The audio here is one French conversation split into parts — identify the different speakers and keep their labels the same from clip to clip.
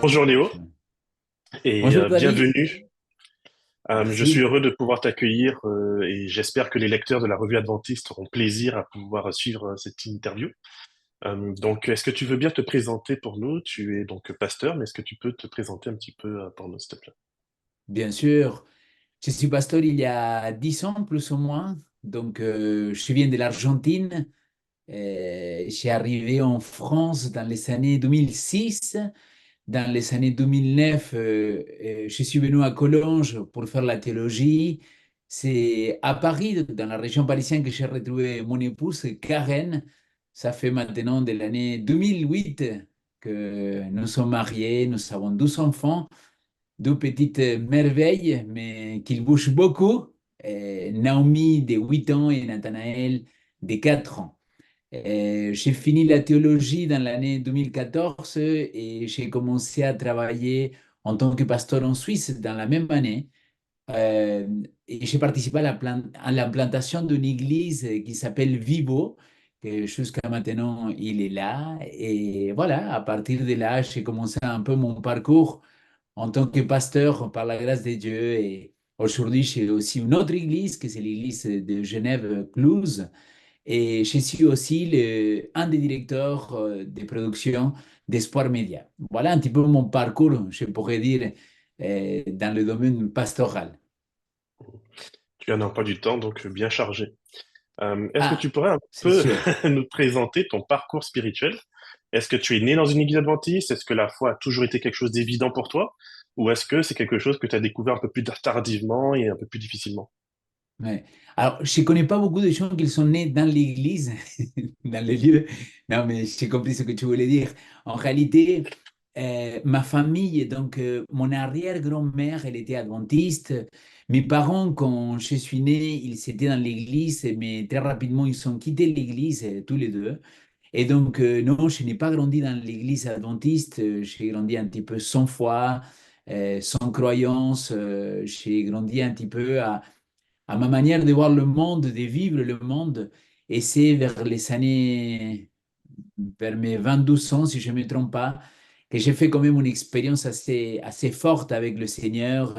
Speaker 1: Bonjour Léo et
Speaker 2: Bonjour David,
Speaker 1: bienvenue. Je suis
Speaker 2: merci.
Speaker 1: heureux de pouvoir t'accueillir et j'espère que les lecteurs de la revue Adventiste auront plaisir à pouvoir suivre cette interview. Donc, est-ce que tu veux bien te présenter pour nous? Tu es donc pasteur, mais est-ce que tu peux te présenter un petit peu pour nous, s'il te plaît?
Speaker 2: Bien sûr, je suis pasteur il y a 10 ans plus ou moins. Donc, je viens de l'Argentine. Je suis arrivé en France dans les années 2006. Dans les années 2009, je suis venu à Collonges pour faire la théologie. C'est à Paris, dans la région parisienne, que j'ai retrouvé mon épouse, Karen. Ça fait maintenant de l'année 2008 que nous sommes mariés. Nous avons 12 enfants. Deux petites merveilles, mais qui bougent beaucoup. Naomi de 8 ans et Nathanaël de 4 ans. J'ai fini la théologie dans l'année 2014 et j'ai commencé à travailler en tant que pasteur en Suisse dans la même année. Euh, et j'ai participé à l'implantation d'une église qui s'appelle Vivo, que jusqu'à maintenant il est là. Et voilà, à partir de là, j'ai commencé un peu mon parcours en tant que pasteur par la grâce de Dieu. Et aujourd'hui, j'ai aussi une autre église, que c'est l'église de Genève-Cluse. Et je suis aussi un des directeurs de production d'Espoir Média. Voilà un petit peu mon parcours, je pourrais dire, dans le domaine pastoral.
Speaker 1: Tu as un emploi du temps donc bien chargé. Est-ce que tu
Speaker 2: Ah,
Speaker 1: pourrais un
Speaker 2: c'est
Speaker 1: peu
Speaker 2: sûr.
Speaker 1: nous présenter ton parcours spirituel? Est-ce que tu es né dans une église adventiste? Est-ce que la foi a toujours été quelque chose d'évident pour toi? Ou est-ce que c'est quelque chose que tu as découvert un peu plus tardivement et un peu plus difficilement?
Speaker 2: Ouais. Alors, je ne connais pas beaucoup de gens qui sont nés dans l'église, dans les lieux. Non, mais j'ai compris ce que tu voulais dire. En réalité, ma famille, donc mon arrière-grand-mère, elle était adventiste. Mes parents, quand je suis né, ils étaient dans l'église, mais très rapidement, ils ont quitté l'église, tous les deux. Et donc, non, je n'ai pas grandi dans l'église adventiste. J'ai grandi un petit peu sans foi, sans croyance. J'ai grandi un petit peu à ma manière de voir le monde, de vivre le monde. Et c'est vers les années, vers mes 22 ans, si je ne me trompe pas, que j'ai fait quand même une expérience assez forte avec le Seigneur.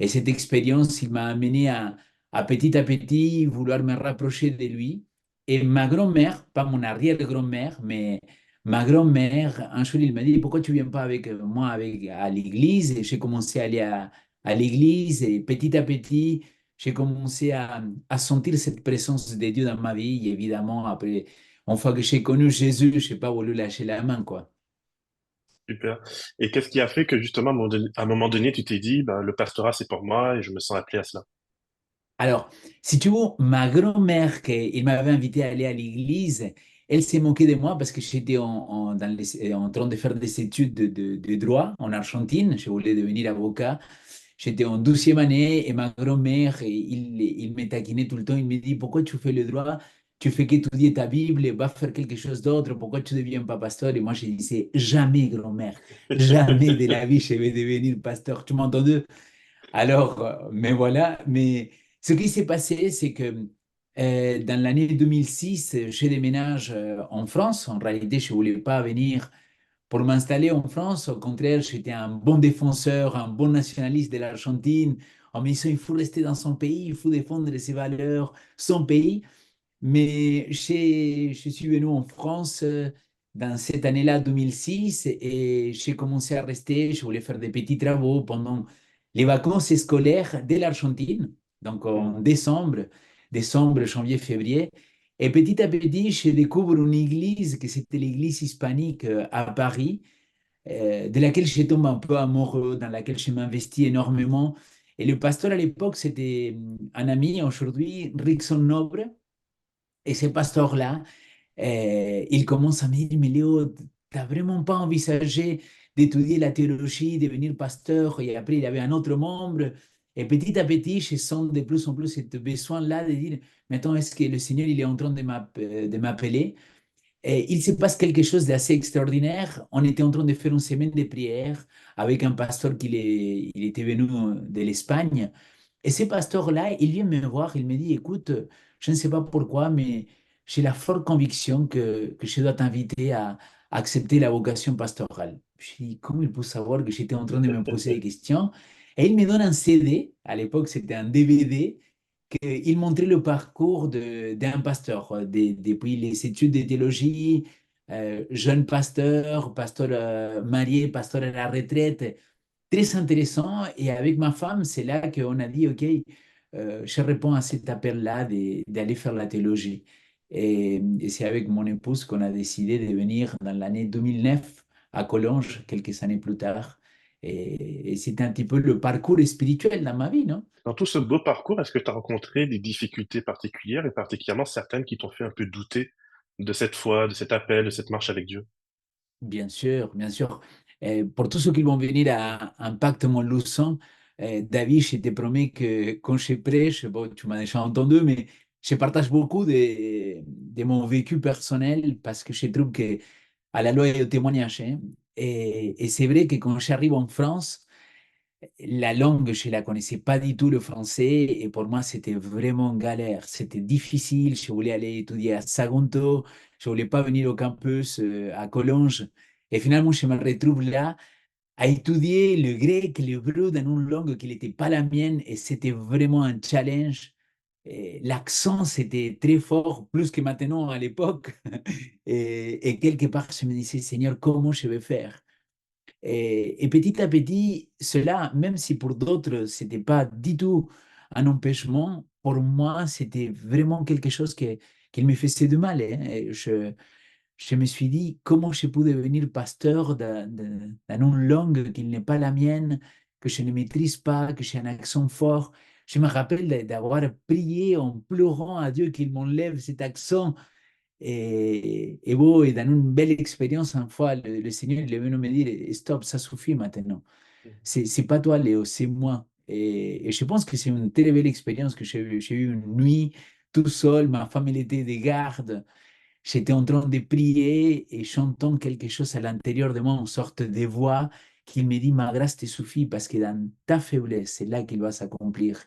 Speaker 2: Et cette expérience, il m'a amené à petit vouloir me rapprocher de lui. Et ma grand-mère, pas mon arrière-grand-mère, mais ma grand-mère, un jour, il m'a dit, pourquoi tu viens pas avec moi à l'église? Et j'ai commencé à aller à l'église et petit à petit, j'ai commencé à sentir cette présence de Dieu dans ma vie. Et évidemment, après, une fois que j'ai connu Jésus, je n'ai pas voulu lâcher la main, quoi.
Speaker 1: Super. Et qu'est-ce qui a fait que justement, à un moment donné, tu t'es dit, ben, le pastorat, c'est pour moi et je me sens appelé à cela?
Speaker 2: Alors, si tu veux, ma grand-mère, qui m'avait invité à aller à l'église, elle s'est moquée de moi parce que j'étais en train de faire des études de droit en Argentine. Je voulais devenir avocat. J'étais en 12e année et ma grand-mère, il me taquinait tout le temps. Il me dit, pourquoi tu fais le droit? Tu fais qu'étudier ta Bible, va faire quelque chose d'autre. Pourquoi tu ne deviens pas pasteur? Et moi, je disais, jamais, grand-mère, jamais de la vie, je vais devenir pasteur. Tu m'as entendu? Alors, mais voilà. Mais ce qui s'est passé, c'est que dans l'année 2006, je déménage en France. En réalité, je ne voulais pas venir pour m'installer en France. Au contraire, j'étais un bon défenseur, un bon nationaliste de l'Argentine, en me disant il faut rester dans son pays, il faut défendre ses valeurs, son pays. Mais je suis venu en France dans cette année-là, 2006, et j'ai commencé à rester. Je voulais faire des petits travaux pendant les vacances scolaires de l'Argentine, donc en décembre, janvier, février. Et petit à petit, je découvre une église, que c'était l'église hispanique à Paris, de laquelle je tombe un peu amoureux, dans laquelle je m'investis énormément. Et le pasteur à l'époque, c'était un ami, aujourd'hui, Rickson Nobre. Et ce pasteur-là, il commence à me dire, mais Léo, t'as vraiment pas envisagé d'étudier la théologie, de devenir pasteur? Et après, il y avait un autre membre. Et petit à petit, je sens de plus en plus ce besoin-là de dire, maintenant, est-ce que le Seigneur, il est en train de m'appeler? Et il se passe quelque chose d'assez extraordinaire. On était en train de faire une semaine de prière avec un pasteur il était venu de l'Espagne. Et ce pasteur-là, il vient me voir, il me dit, écoute, je ne sais pas pourquoi, mais j'ai la forte conviction que je dois t'inviter accepté la vocation pastorale. Je me suis dit, comment il peut savoir que j'étais en train de me poser des questions? Et il me donne un CD, à l'époque c'était un DVD, qu'il montrait le parcours d'un pasteur, depuis les études de théologie, jeune pasteur, pasteur marié, pasteur à la retraite, très intéressant. Et avec ma femme, c'est là qu'on a dit, OK, je réponds à cet appel-là d'aller faire la théologie. Et c'est avec mon épouse qu'on a décidé de venir dans l'année 2009 à Collonges, quelques années plus tard. Et c'était un petit peu le parcours spirituel dans ma vie, non?
Speaker 1: Dans tout ce beau parcours, est-ce que tu as rencontré des difficultés particulières et particulièrement certaines qui t'ont fait un peu douter de cette foi, de cet appel, de cette marche avec Dieu?
Speaker 2: Bien sûr, bien sûr. Pour tous ceux qui vont venir à Impact Montluçon, David, je te promets que quand je prêche, bon, tu m'as déjà entendu, mais je partage beaucoup de mon vécu personnel parce que je trouve que à la loi et au témoignage, hein. Et c'est vrai que quand j'arrive en France, la langue, je ne la connaissais pas du tout, le français, et pour moi, c'était vraiment galère. C'était difficile. Je voulais aller étudier à Sagunto, je ne voulais pas venir au campus à Collonges. Et finalement, je me retrouve là à étudier le grec, l'hébreu dans une langue qui n'était pas la mienne, et c'était vraiment un challenge. Et l'accent, c'était très fort, plus que maintenant à l'époque. Et quelque part, je me disais, Seigneur, comment je vais faire? Et petit à petit, cela, même si pour d'autres, ce n'était pas du tout un empêchement, pour moi, c'était vraiment quelque chose qui me faisait du mal, hein. Et je me suis dit, comment je peux devenir pasteur dans une langue qui n'est pas la mienne, que je ne maîtrise pas, que j'ai un accent fort. Je me rappelle d'avoir prié en pleurant à Dieu qu'il m'enlève cet accent et bon, et dans une belle expérience, une fois, le Seigneur il est venu me dire, stop, ça suffit maintenant. C'est pas toi, Léo, c'est moi. Et je pense que c'est une très belle expérience que j'ai eue une nuit tout seul. Ma femme, elle était de garde. J'étais en train de prier et j'entends quelque chose à l'intérieur de moi, une sorte de voix qui me dit, ma grâce te suffit parce que dans ta faiblesse, c'est là qu'il va s'accomplir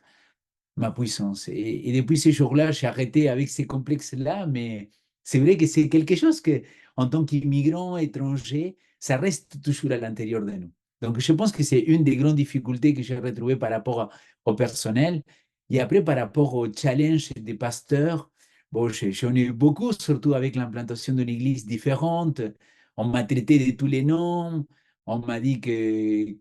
Speaker 2: ma puissance. Et depuis ce jour-là, j'ai arrêté avec ces complexes-là, mais c'est vrai que c'est quelque chose que, en tant qu'immigrant étranger, ça reste toujours à l'intérieur de nous. Donc, je pense que c'est une des grandes difficultés que j'ai retrouvées par rapport au personnel. Et après, par rapport au challenge des pasteurs, bon, j'en ai eu beaucoup, surtout avec l'implantation d'une église différente. On m'a traité de tous les noms. On m'a dit que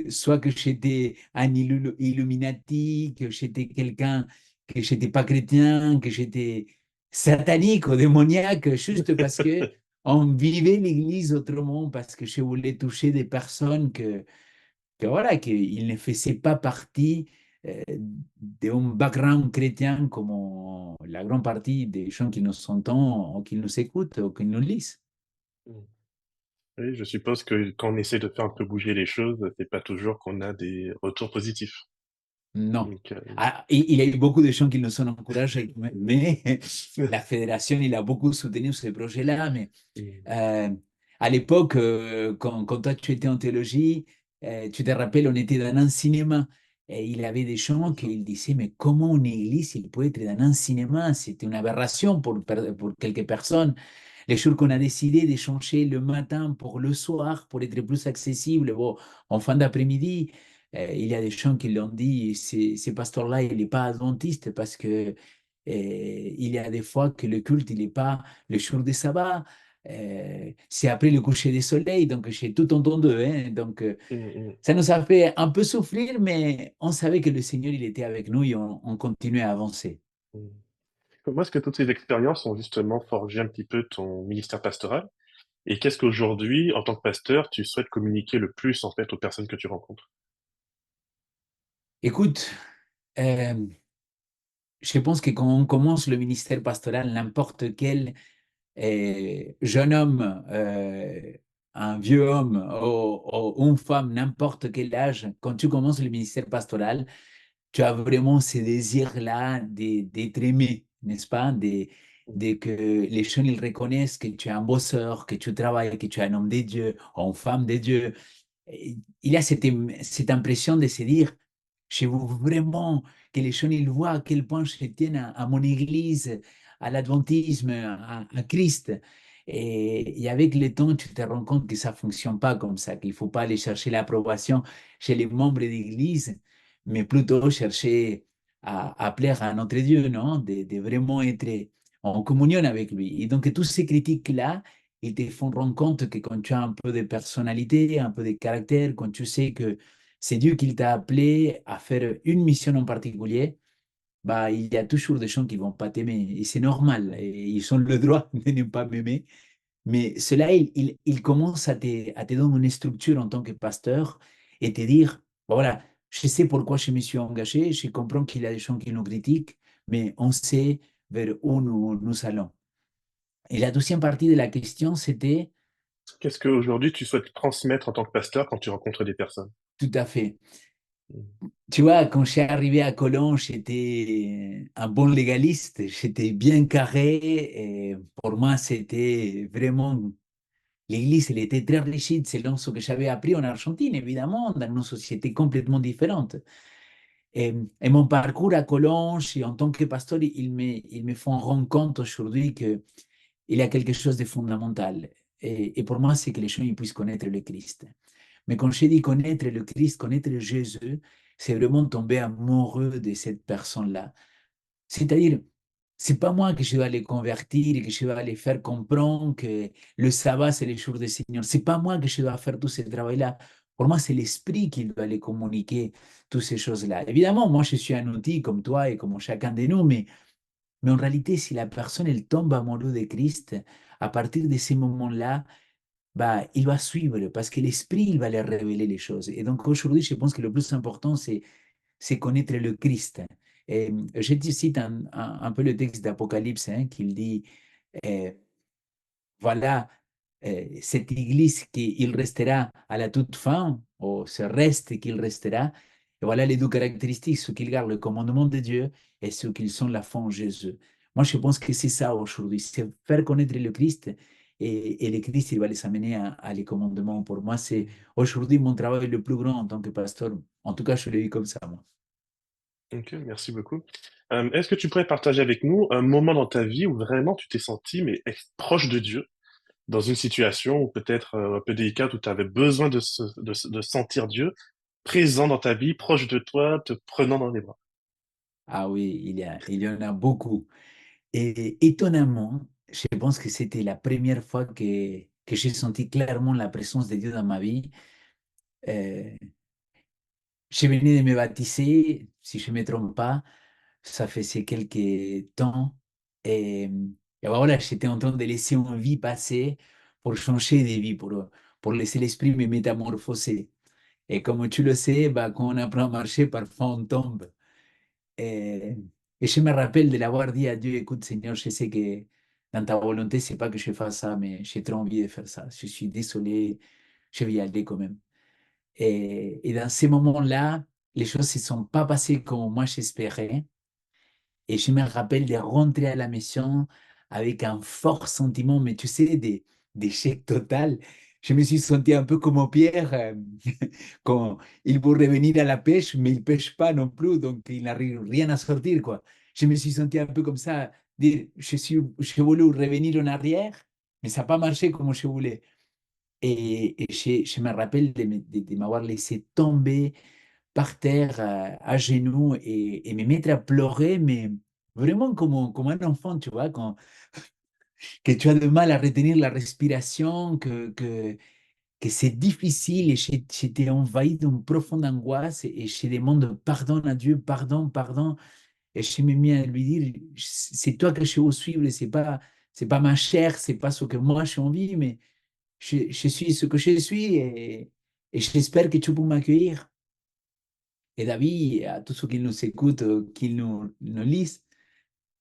Speaker 2: soit que j'étais un Illuminati, que j'étais quelqu'un, que j'étais pas chrétien, que j'étais satanique ou démoniaque, juste parce que on vivait l'Église autrement, parce que je voulais toucher des personnes que voilà, qu'ils ne faisaient pas partie d'un background chrétien comme la grande partie des gens qui nous entendent ou qui nous écoutent ou qui nous lisent.
Speaker 1: Oui, je suppose que quand on essaie de faire un peu bouger les choses, c'est pas toujours qu'on a des retours positifs.
Speaker 2: Non.
Speaker 1: Donc,
Speaker 2: Ah, il y a eu beaucoup de gens qui nous ont encouragés, mais la fédération, il a beaucoup soutenu ce projet-là. Mais
Speaker 1: mmh,
Speaker 2: euh, à l'époque, quand toi tu étais en théologie, tu te rappelles, on était dans un cinéma et il y avait des gens
Speaker 1: c'est ça.
Speaker 2: qui disaient, mais comment une église, il peut être dans un cinéma? C'était une aberration pour quelques personnes. Les jours qu'on a décidé de changer le matin pour le soir, pour être plus accessible, bon, en fin d'après-midi, il y a des gens qui l'ont dit, ce pasteur-là, il n'est pas adventiste parce que il y a des fois que le culte, il n'est pas le jour de sabbat. C'est après le coucher du soleil, donc j'ai tout entendu, hein. Donc,
Speaker 1: Mmh mh,
Speaker 2: ça nous a fait un peu souffrir, mais on savait que le Seigneur, il était avec nous et on continuait à avancer.
Speaker 1: mmh. Comment est-ce que toutes ces expériences ont justement forgé un petit peu ton ministère pastoral? Et qu'est-ce qu'aujourd'hui, en tant que pasteur, tu souhaites communiquer le plus, en fait, aux personnes que tu rencontres?
Speaker 2: Écoute, euh, je pense que quand on commence le ministère pastoral, n'importe quel jeune homme, un vieux homme ou une femme, n'importe quel âge, quand tu commences le ministère pastoral, tu as vraiment ce désir-là d'être aimé, n'est-ce pas?
Speaker 1: Mmh,
Speaker 2: De que les gens ils reconnaissent que tu es un bosseur, que tu travailles, que tu es un homme de Dieu ou une femme de Dieu. Il y a cette impression de se dire, je veux vraiment que les gens ils voient à quel point je tiens à mon église, à l'adventisme, à Christ. Et avec le temps, tu te rends compte que ça ne fonctionne pas comme ça, qu'il ne faut pas aller chercher l'approbation chez les membres d'église, mais plutôt chercher à plaire à notre Dieu, non? De vraiment être en communion avec lui. Et donc, tous ces critiques-là, ils te font rendre compte que quand tu as un peu de personnalité, un peu de caractère, quand tu sais que c'est Dieu qui t'a appelé à faire une mission en particulier, bah, il y a toujours des gens qui vont pas t'aimer. Et c'est normal. Et ils ont le droit de ne pas m'aimer. Mais cela, il commence à te donner une structure en tant que pasteur et te dire, bon, voilà, je sais pourquoi je me suis engagé, je comprends qu'il y a des gens qui nous critiquent, mais on sait vers où nous allons. Et la deuxième partie de la question, c'était
Speaker 1: Qu'est-ce qu'aujourd'hui tu souhaites transmettre en tant que pasteur quand tu rencontres des personnes?
Speaker 2: tout à fait.
Speaker 1: Mm.
Speaker 2: Tu vois, quand je suis arrivé à Cologne, j'étais un bon légaliste, j'étais bien carré, et pour moi, c'était vraiment. L'Église, elle était très rigide selon ce que j'avais appris en Argentine, évidemment, dans une société complètement différente. Et mon parcours à Collonges, et en tant que pasteur, il me font rendre compte aujourd'hui qu'il y a quelque chose de fondamental. Et pour moi, c'est que les gens ils puissent connaître le Christ. Mais quand je dis connaître le Christ, connaître Jésus, c'est vraiment tomber amoureux de cette personne-là. C'est-à-dire, c'est pas moi que je dois les convertir et que je dois les faire comprendre que le sabbat, c'est le jour du Seigneur. C'est pas moi que je dois faire tout ce travail-là. Pour moi, c'est l'Esprit qui doit les communiquer toutes ces choses-là. Évidemment, moi, je suis un outil comme toi et comme chacun de nous, mais en réalité, si la personne, elle tombe amoureuse de Christ, à partir de ces moments-là, bah, il va suivre parce que l'Esprit, il va lui révéler les choses. Et donc, aujourd'hui, je pense que le plus important, c'est connaître le Christ. Et je te cite un peu le texte d'Apocalypse hein, qui dit, euh, voilà, cette église qu'il restera à la toute fin, ou ce reste qu'il restera, et voilà les deux caractéristiques, ceux qui gardent le commandement de Dieu et ceux qui sont la fin en Jésus. Moi, je pense que c'est ça aujourd'hui, c'est faire connaître le Christ et le Christ, il va les amener à les commandements. Pour moi, c'est aujourd'hui mon travail le plus grand en tant que pasteur. En tout cas, je le vis comme ça, moi.
Speaker 1: Ok, merci beaucoup. Est-ce que tu pourrais partager avec nous un moment dans ta vie où vraiment tu t'es senti mais proche de Dieu, dans une situation ou peut-être un peu délicate où tu avais besoin de sentir Dieu présent dans ta vie, proche de toi, te prenant dans les bras?
Speaker 2: Ah oui, il y en a beaucoup. Et étonnamment, je pense que c'était la première fois que j'ai senti clairement la présence de Dieu dans ma vie. Euh, je venais de me baptiser, si je ne me trompe pas, ça faisait quelques temps. Et voilà, j'étais en train de laisser une vie passer pour changer de vie, pour laisser l'esprit me métamorphoser. Et comme tu le sais, bah, quand on apprend à marcher, parfois on tombe. Et, et je me rappelle de l'avoir dit à Dieu, écoute Seigneur, je sais que dans ta volonté, c'est pas que je fasse ça, mais j'ai trop envie de faire ça. Je suis désolé, je vais y aller quand même. Et dans ces moments-là, les choses ne se sont pas passées comme moi j'espérais. Et je me rappelle de rentrer à la maison avec un fort sentiment, mais tu sais, d'échec total. Je me suis senti un peu comme Pierre quand il veut revenir à la pêche, mais il pêche pas non plus, donc il n'arrive rien à sortir, quoi. Je me suis senti un peu comme ça, dire, je voulais revenir en arrière, mais ça n'a pas marché comme je voulais. Et je me rappelle de m'avoir laissé tomber par terre à genoux et me mettre à pleurer, mais vraiment comme un enfant, tu vois, que tu as du mal à retenir la respiration, que c'est difficile et j'étais envahi d'une profonde angoisse et je demande pardon à Dieu, pardon, pardon. Et je me mis à lui dire, c'est toi que je veux suivre, c'est pas ma chair, c'est pas ce que moi j'ai envie, mais je suis ce que je suis et j'espère que tu peux m'accueillir. Et David, à tous ceux qui nous écoutent, qui nous lisent,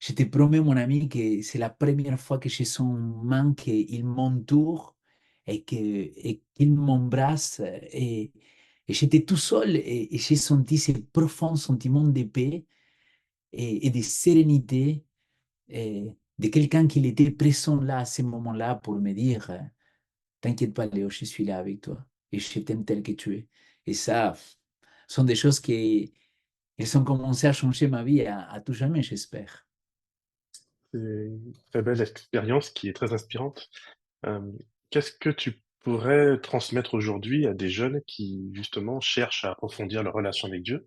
Speaker 2: je te promets, mon ami, que c'est la première fois que je sens une main qu'il m'entoure et qu'il m'embrasse. Et j'étais tout seul et j'ai senti ce profond sentiment de paix et de sérénité de quelqu'un qui était présent là à ce moment-là pour me dire, t'inquiète pas, Léo, je suis là avec toi et je t'aime tel que tu es. Et ça, sont des choses qui elles ont commencé à changer ma vie à tout jamais, j'espère.
Speaker 1: C'est une très belle expérience qui est très inspirante. Qu'est-ce que tu pourrais transmettre aujourd'hui à des jeunes qui, justement, cherchent à approfondir leur relation avec Dieu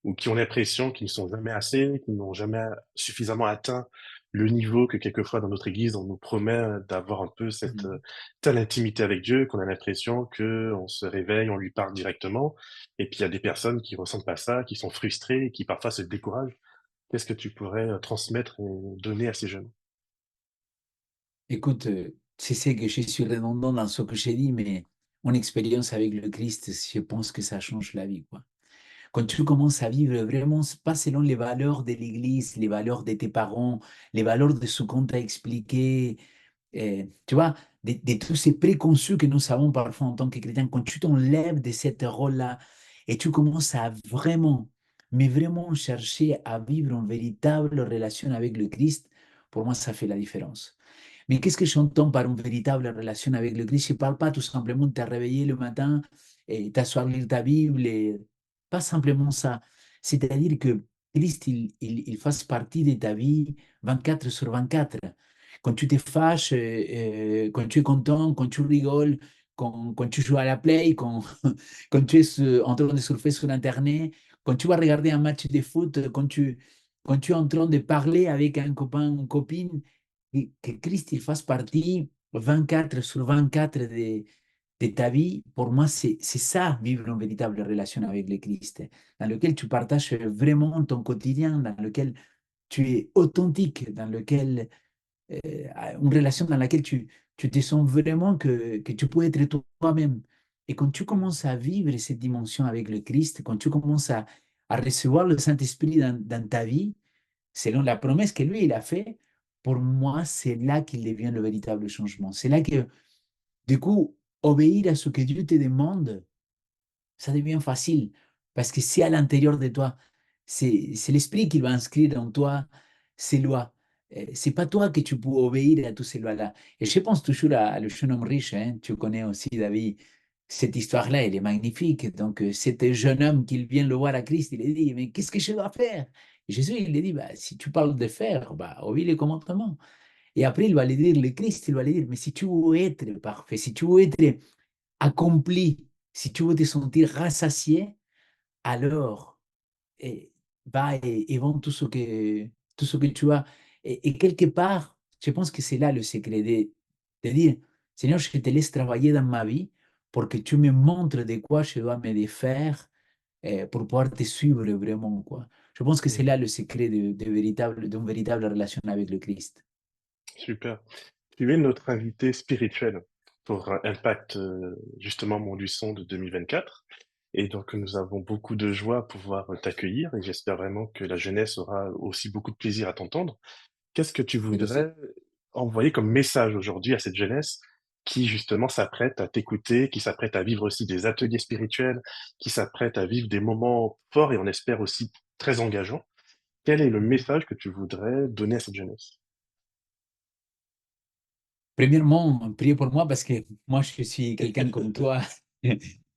Speaker 1: ou qui ont l'impression qu'ils ne sont jamais assez, qu'ils n'ont jamais suffisamment atteint le niveau que quelquefois dans notre église, on nous promet d'avoir un peu cette,
Speaker 2: Mhm.
Speaker 1: telle intimité avec Dieu qu'on a l'impression que on se réveille, on lui parle directement et puis il y a des personnes qui ressentent pas ça, qui sont frustrées et qui parfois se découragent. Qu'est-ce que tu pourrais, transmettre et donner à ces jeunes?
Speaker 2: Écoute, je sais que je suis redondant dans ce que j'ai dit, mais mon expérience avec le Christ, je pense que ça change la vie, quoi. Quand tu commences à vivre vraiment, pas selon les valeurs de l'Église, les valeurs de tes parents, les valeurs de ce qu'on t'a expliqué, tu vois, de tous ces préconçus que nous avons parfois en tant que chrétiens, quand tu t'enlèves de cette rôle-là et tu commences à vraiment, mais vraiment chercher à vivre une véritable relation avec le Christ, pour moi, ça fait la différence. Mais qu'est-ce que j'entends par une véritable relation avec le Christ? Je ne parle pas tout simplement de te réveiller le matin et t'asseoir lire ta Bible, et pas simplement ça. C'est-à-dire que Christ, il fasse partie de ta vie 24 sur 24. Quand tu te fâches, quand tu es content, quand tu rigoles, quand tu joues à la play, quand tu es en train de surfer sur Internet, quand tu vas regarder un match de foot, quand tu es en train de parler avec un copain ou une copine, et que Christ il fasse partie 24 sur 24 de ta vie, pour moi, c'est ça, vivre une véritable relation avec le Christ, dans lequel tu partages vraiment ton quotidien, dans lequel tu es authentique, dans lequel, une relation dans laquelle tu te sens vraiment que tu peux être toi-même. Et quand tu commences à vivre cette dimension avec le Christ, quand tu commences à recevoir le Saint-Esprit dans ta vie, selon la promesse que lui, il a fait, pour moi, c'est là qu'il devient le véritable changement. C'est là que, du coup, obéir à ce que Dieu te demande, ça devient facile. Parce que si à l'intérieur de toi, c'est l'Esprit qui va inscrire en toi ces lois. C'est pas toi que tu peux obéir à toutes ces lois-là. Et je pense toujours à le jeune homme riche, hein. Tu connais aussi, David, cette histoire-là, elle est magnifique. Donc, cet jeune homme qui vient le voir à Christ, il lui dit, mais qu'est-ce que je dois faire? Et Jésus, il lui dit, bah, si tu parles de faire, bah, obéis les commandements. Et après, il va lui dire, le Christ, il va lui dire, mais si tu veux être parfait, si tu veux être accompli, si tu veux te sentir rassasié, alors va et vends tout ce que tu as. Et quelque part, je pense que c'est là le secret de dire, Seigneur, je te laisse travailler dans ma vie pour que tu me montres de quoi je dois me défaire pour pouvoir te suivre vraiment, quoi. Je pense que c'est
Speaker 1: Mmh,
Speaker 2: là le secret d'une véritable relation avec le Christ.
Speaker 1: super. Tu es notre invité spirituel pour Impact, justement Montluçon de 2024 et donc nous avons beaucoup de joie à pouvoir t'accueillir et j'espère vraiment que la jeunesse aura aussi beaucoup de plaisir à t'entendre. Qu'est-ce que tu
Speaker 2: Mais aussi,
Speaker 1: voudrais envoyer comme message aujourd'hui à cette jeunesse qui justement s'apprête à t'écouter, qui s'apprête à vivre aussi des ateliers spirituels, qui s'apprête à vivre des moments forts et on espère aussi très engageants? Quel est le message que tu voudrais donner à cette jeunesse?
Speaker 2: premièrement, priez pour moi parce que moi, je suis quelqu'un comme toi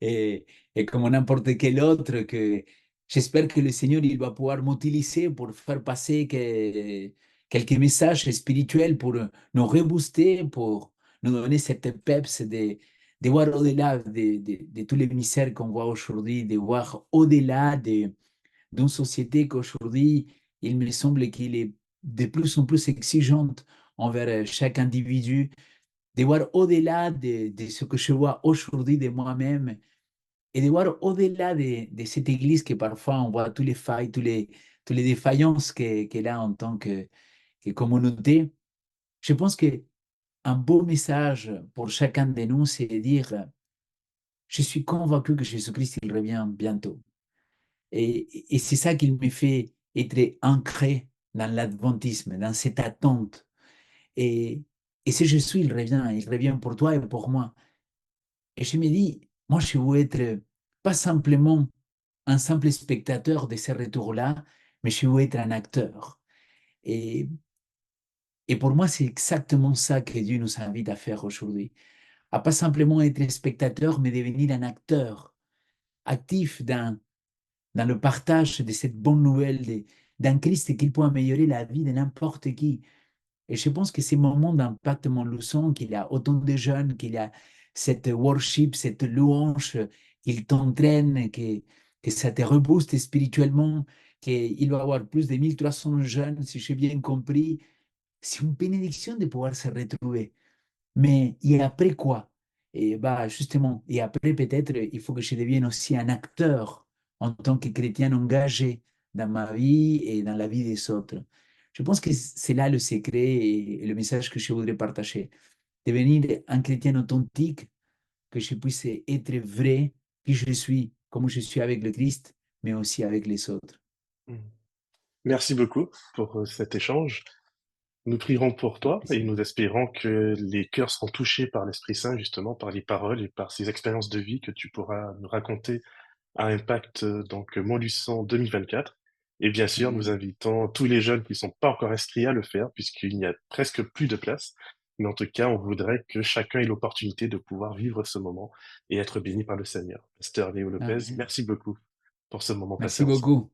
Speaker 2: et, et comme n'importe quel autre que j'espère que le Seigneur il va pouvoir m'utiliser pour faire passer quelques messages spirituels pour nous rebooster, pour nous donner cette peps de voir au-delà de tous les misères qu'on voit aujourd'hui, de voir au-delà d'une société qu'aujourd'hui, il me semble qu'il est de plus en plus exigeante envers chaque individu, de voir au-delà de ce que je vois aujourd'hui de moi-même et de voir au-delà de cette église que parfois on voit tous les failles, tous les défaillances qu'elle a en tant que communauté. Je pense que un beau message pour chacun de nous, c'est de dire, je suis convaincu que Jésus-Christ, il revient bientôt. Et c'est ça qui me fait être ancré dans l'adventisme, dans cette attente. Et, et si je suis, il revient pour toi et pour moi. Et je me dis, moi, je veux être pas simplement un simple spectateur de ces retours-là, mais je veux être un acteur. Et, et pour moi, c'est exactement ça que Dieu nous invite à faire aujourd'hui. À pas simplement être spectateur, mais devenir un acteur actif dans le partage de cette bonne nouvelle d'un Christ qui peut améliorer la vie de n'importe qui. Et je pense que ces moments d'impact Montluçon, qu'il y a autant de jeunes, qu'il y a cette worship, cette louange, qu'il t'entraîne, que ça te rebooste spirituellement, qu'il va y avoir plus de 1300 jeunes, si j'ai bien compris. C'est une bénédiction de pouvoir se retrouver. Mais et après quoi? Et bah justement, et après peut-être il faut que je devienne aussi un acteur en tant que chrétien engagé dans ma vie et dans la vie des autres. Je pense que c'est là le secret et le message que je voudrais partager. Devenir un chrétien authentique, que je puisse être vrai, qui je suis, comme je suis avec le Christ, mais aussi avec les autres.
Speaker 1: Mmh. Merci beaucoup pour, cet échange. Nous prierons pour
Speaker 2: Avec
Speaker 1: toi et
Speaker 2: plaisir.
Speaker 1: nous espérons que les cœurs seront touchés par l'Esprit Saint, justement, par les paroles et par ces expériences de vie que tu pourras nous raconter à Impact, donc Montluçon 2024. Et bien sûr, nous
Speaker 2: Amen.
Speaker 1: invitons tous les jeunes qui ne sont pas encore inscrits à le faire, puisqu'il n'y a presque plus de place. Mais en tout cas, on voudrait que chacun ait l'opportunité de pouvoir vivre ce moment et être béni par le Seigneur. Pasteur Léo Lopez,
Speaker 2: Amen.
Speaker 1: merci beaucoup pour ce moment passé
Speaker 2: Merci
Speaker 1: ensemble.
Speaker 2: beaucoup.